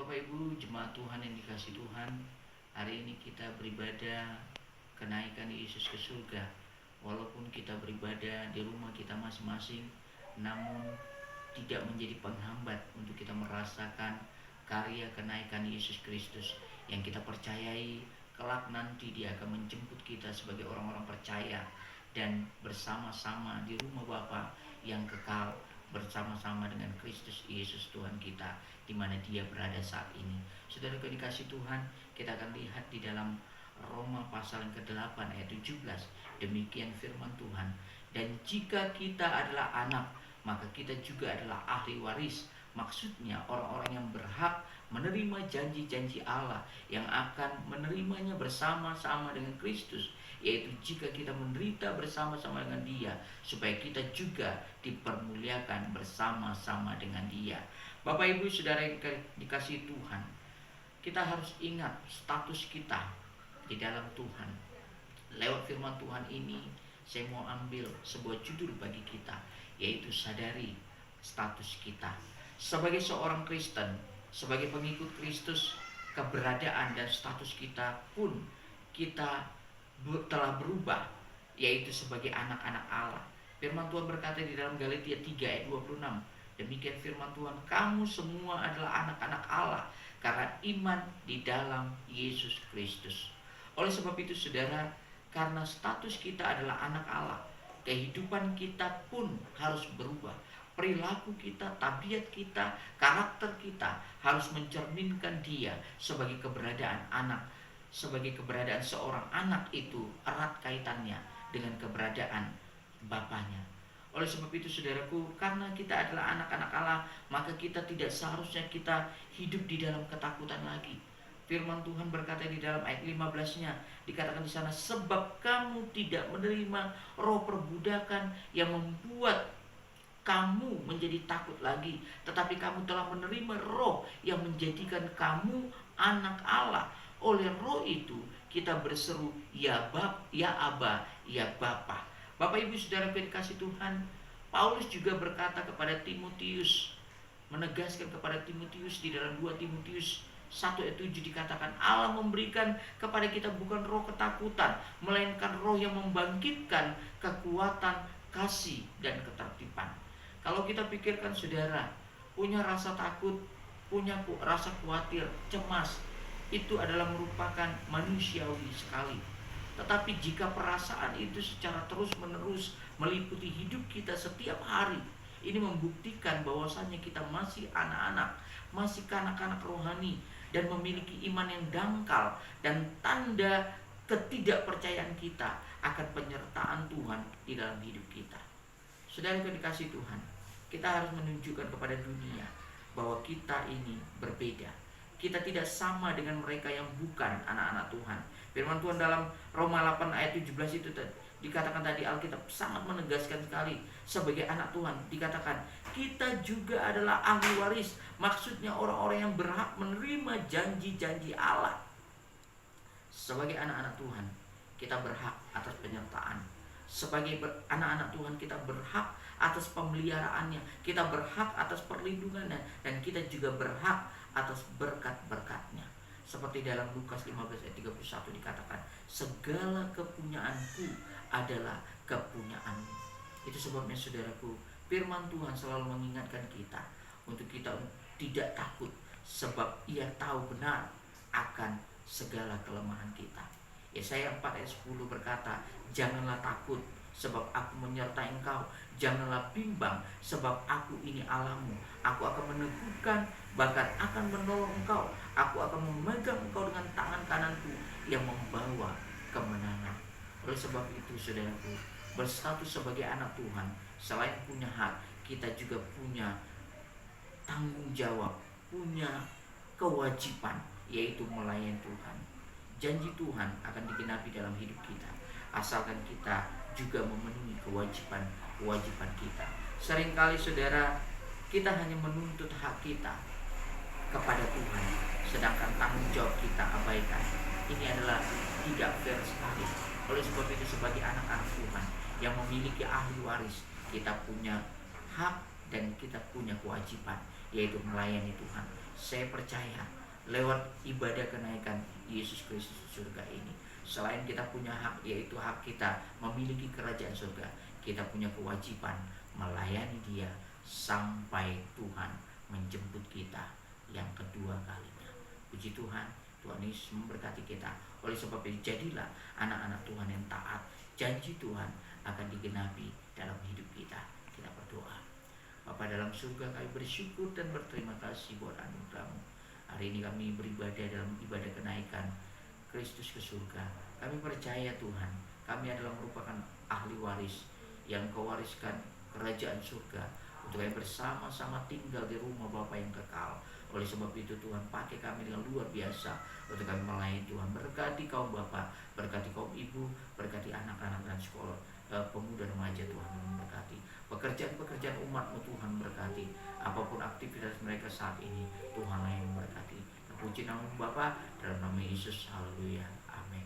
Bapak Ibu jemaat Tuhan yang dikasih Tuhan, hari ini kita beribadah kenaikan Yesus ke surga. Walaupun kita beribadah di rumah kita masing-masing, namun tidak menjadi penghambat untuk kita merasakan karya kenaikan Yesus Kristus yang kita percayai. Kelak nanti Dia akan menjemput kita sebagai orang-orang percaya dan bersama-sama di rumah Bapa yang kekal, bersama-sama dengan Kristus Yesus Tuhan kita di mana Dia berada saat ini. Saudara dikasih Tuhan, kita akan lihat di dalam Roma pasal yang ke-8 ayat 17. Demikian firman Tuhan, dan jika kita adalah anak, maka kita juga adalah ahli waris. Maksudnya orang-orang yang berhak menerima janji-janji Allah yang akan menerimanya bersama-sama dengan Kristus, yaitu jika kita menderita bersama-sama dengan Dia, supaya kita juga dipermuliakan bersama-sama dengan Dia. Bapak Ibu Saudara yang dikasihi Tuhan, kita harus ingat status kita di dalam Tuhan. Lewat firman Tuhan ini, saya mau ambil sebuah judul bagi kita, yaitu sadari status kita. Sebagai seorang Kristen, sebagai pengikut Kristus, keberadaan dan status kita pun kita telah berubah, yaitu sebagai anak-anak Allah. Firman Tuhan berkata di dalam Galatia 3 ayat 26, demikian firman Tuhan, kamu semua adalah anak-anak Allah karena iman di dalam Yesus Kristus. Oleh sebab itu saudara, karena status kita adalah anak Allah, kehidupan kita pun harus berubah. Perilaku kita, tabiat kita, karakter kita harus mencerminkan Dia sebagai keberadaan anak. Sebagai keberadaan seorang anak itu erat kaitannya dengan keberadaan bapaknya. Oleh sebab itu saudaraku, karena kita adalah anak-anak Allah, maka kita tidak seharusnya kita hidup di dalam ketakutan lagi. Firman Tuhan berkata di dalam ayat 15-nya, dikatakan di sana, sebab kamu tidak menerima roh perbudakan yang membuat kamu menjadi takut lagi, tetapi kamu telah menerima roh yang menjadikan kamu anak Allah. Oleh roh itu kita berseru, ya Bapa, ya Aba, ya Bapa. Bapak Ibu Saudara yang dikasihi Tuhan, Paulus juga berkata kepada Timotius, menegaskan kepada Timotius di dalam 2 Timotius 1 ayat 7 dikatakan, Allah memberikan kepada kita bukan roh ketakutan, melainkan roh yang membangkitkan kekuatan, kasih, dan ketertiban. Kalau kita pikirkan saudara, punya rasa takut, punya rasa khawatir, cemas, itu adalah merupakan manusiawi sekali. Tetapi jika perasaan itu secara terus-menerus meliputi hidup kita setiap hari, ini membuktikan bahwasannya kita masih anak-anak, masih kanak-kanak rohani, dan memiliki iman yang dangkal, dan tanda ketidakpercayaan kita akan penyertaan Tuhan di dalam hidup kita. Saudara yang dikasihi Tuhan, kita harus menunjukkan kepada dunia bahwa kita ini berbeda. Kita tidak sama dengan mereka yang bukan anak-anak Tuhan. Firman Tuhan dalam Roma 8 ayat 17 itu dikatakan tadi, Alkitab sangat menegaskan sekali, sebagai anak Tuhan dikatakan kita juga adalah ahli waris. Maksudnya orang-orang yang berhak menerima janji-janji Allah. Sebagai anak-anak Tuhan, kita berhak atas penyertaan. Sebagai anak-anak Tuhan, kita berhak atas pemeliharaannya, kita berhak atas perlindungannya, dan kita juga berhak atas berkat-berkatnya. Seperti dalam Lukas 15 ayat 31 dikatakan, segala kepunyaanku adalah kepunyaanmu. Itu sebabnya saudaraku, firman Tuhan selalu mengingatkan kita untuk kita tidak takut, sebab Ia tahu benar akan segala kelemahan kita. Yesaya 4 ayat 10 berkata, janganlah takut, sebab aku menyertai engkau. Janganlah bimbang, sebab aku ini Allahmu. Aku akan meneguhkan, bahkan akan menolong engkau. Aku akan memegang engkau dengan tangan kananku yang membawa kemenangan. Oleh sebab itu saudaraku, berstatus sebagai anak Tuhan, selain punya hak, kita juga punya tanggung jawab, punya kewajiban, yaitu melayani Tuhan. Janji Tuhan akan digenapi dalam hidup kita, asalkan kita juga memenuhi kewajiban kita. Seringkali saudara, kita hanya menuntut hak kita kepada Tuhan, sedangkan tanggung jawab kita abaikan. Ini adalah tidak fair sekali. Oleh sebab itu, sebagai anak-anak Tuhan yang memiliki ahli waris, kita punya hak dan kita punya kewajiban, yaitu melayani Tuhan. Saya percaya lewat ibadah kenaikan Yesus Kristus di surga ini, selain kita punya hak, yaitu hak kita memiliki kerajaan surga, kita punya kewajiban melayani Dia sampai Tuhan menjemput kita yang kedua kalinya. Puji Tuhan, Tuhan Yesus memberkati kita. Oleh sebab itu, jadilah anak-anak Tuhan yang taat. Janji Tuhan akan digenapi dalam hidup kita. Kita berdoa. Bapa dalam surga, kami bersyukur dan berterima kasih buat anugerah-Mu. Hari ini kami beribadah dalam ibadah kenaikan Kristus ke surga. Kami percaya Tuhan, kami adalah merupakan ahli waris yang Kau wariskan kerajaan surga, untuk kami bersama-sama tinggal di rumah Bapa yang kekal. Oleh sebab itu Tuhan, pakai kami dengan luar biasa untuk kami melayani Tuhan. Berkati kaum Bapa, berkati kaum ibu, berkati anak-anak dan sekolah pemuda remaja Tuhan memberkati. Pekerjaan-pekerjaan umat-Mu Tuhan berkati. Apapun aktivitas mereka saat ini, Tuhanlah yang memberkati. Puji nama Bapa dalam nama Yesus. Haleluya. Amin.